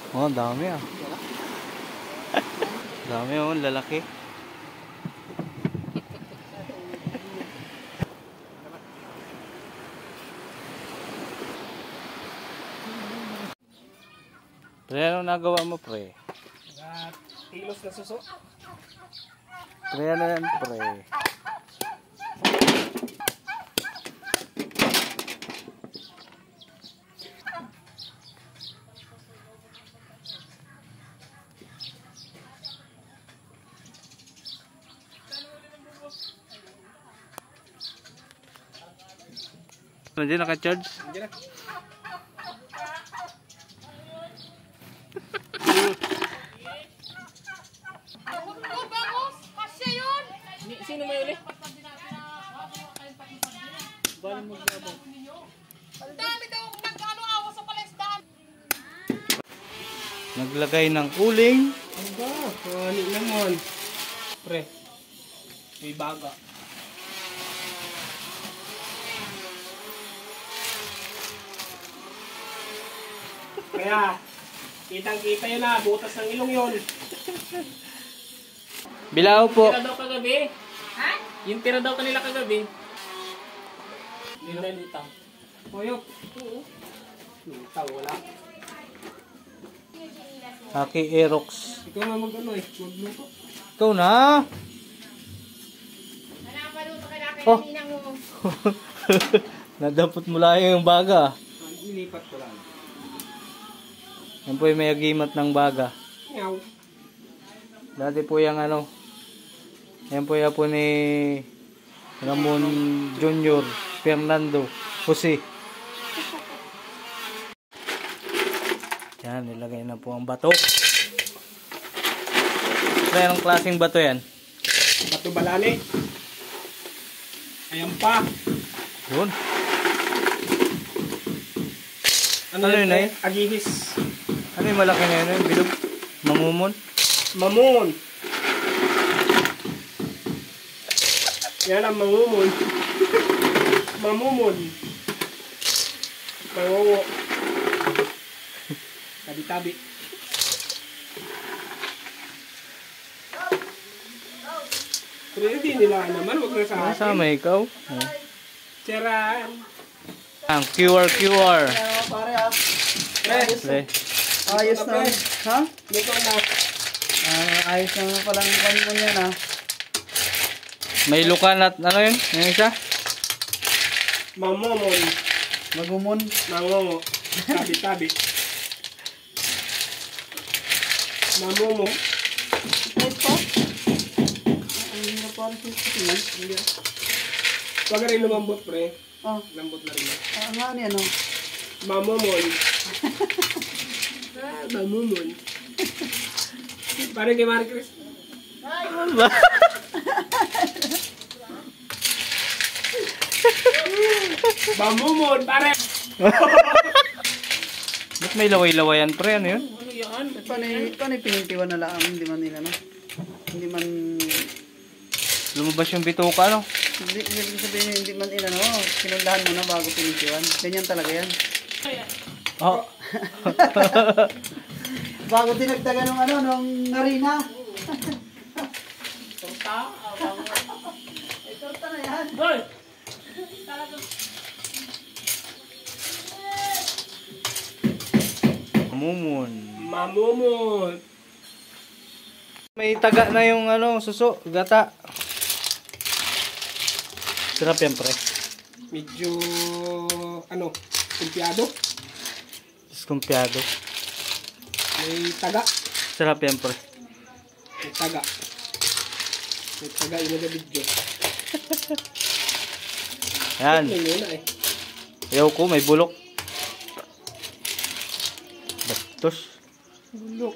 Oh, dami ah. Dami oh, lalaki. Pre, ano nagawa mo, pre? Tilos na suso. Pre, ano yan, pre? Nandiyan naka-charge? Nandiyan na. Sino may uli? Bali mo gabo. Ang dami daw nag-ano-awa sa palestaan. Naglagay ng uling. Ano ba? Ano naman? Pre. May baga. Kaya, kitang-kita yun na, butas ng ilong yun. Bilao po. Tira daw kagabi. Ha? Yung tira daw kanila kagabi. Hindi na lutang. Oyok. Oo. Lutang, wala. Aki Aerox. Ikaw na mag-ano eh, magluto. Ikaw na. Napaluto ka na Oh. kaya ninang mo. Nadapot mo lang yung baga. Ilipat ko lang. Yan po yung may agimat ng baga. Meow. Dati po yung ano. Yan po yung po ni Ramon Jr. Fernando Jose. Yan, nilagay na po ang bato. Kaya anong klaseng bato yan? Bato balali. Ayan pa. Yun. Ano yun eh? Agihis. Ano yung malaki na yun? Bilog? Mamumon? Mamon. Yan ang mamumon. Mamumon. Mangungo. Tabi-tabi. Pero hindi nila naman, huwag na sa akin. Kasama ikaw? Oh. Tiyaraan. Ang QR. Pare ha. Tres. Le. Ayos na. Ha? Dito na. Ayos na palang kanimo yan ha. May lukan at ano yun? Yung isa? Mamumon. Magumon. Mangungo. Tabi-tabi. Mamumo. Ito? Ang napang sisikin. Huwag ka rin lumambot, pre. Oh. Lambot na rin. Nga ni ano? Mamumon. Mamumon. Parang kay Marie Chris. Ano ba? Mamumon, pare! Ba't may laway-lawayan pre? Ano yun? Ano yan? Paano pinintiwan na lang? Hindi man nila no? Hindi man... Lumabas yung bituka no? Hindi sabihin hindi man ina no? Sinundahan mo na bago pinintiwan. Ganyan talaga yan. Oh. Bago dinagdagan ng ano, nung harina. Torta? Ay, torta na yan. Hoy! Mamumon. Mamumon. May taga na yung ano, suso, gata. Sarap yan pre. Medyo, ano, kumpiado. Diskumpiyado. May taga. Sarap yan pre. May taga. May taga, yun na video. Yan. Yun yun na eh. Ayaw ko, may bulok. Bastos. Bulok.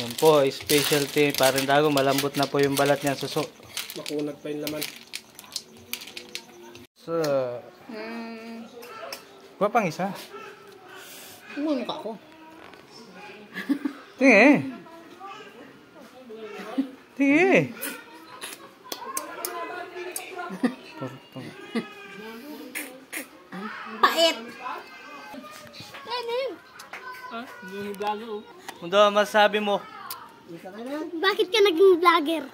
Yan po, specialty. Parang dago, malambot na po yung balat niya, suso. Makunat pa yung laman. So, kuha pang isa. Umunok ako. Tingin. Tingin. Pait. Ano yun? Ha? Yung vlogger oh. Mundo, masasabi mo? Bakit ka naging vlogger?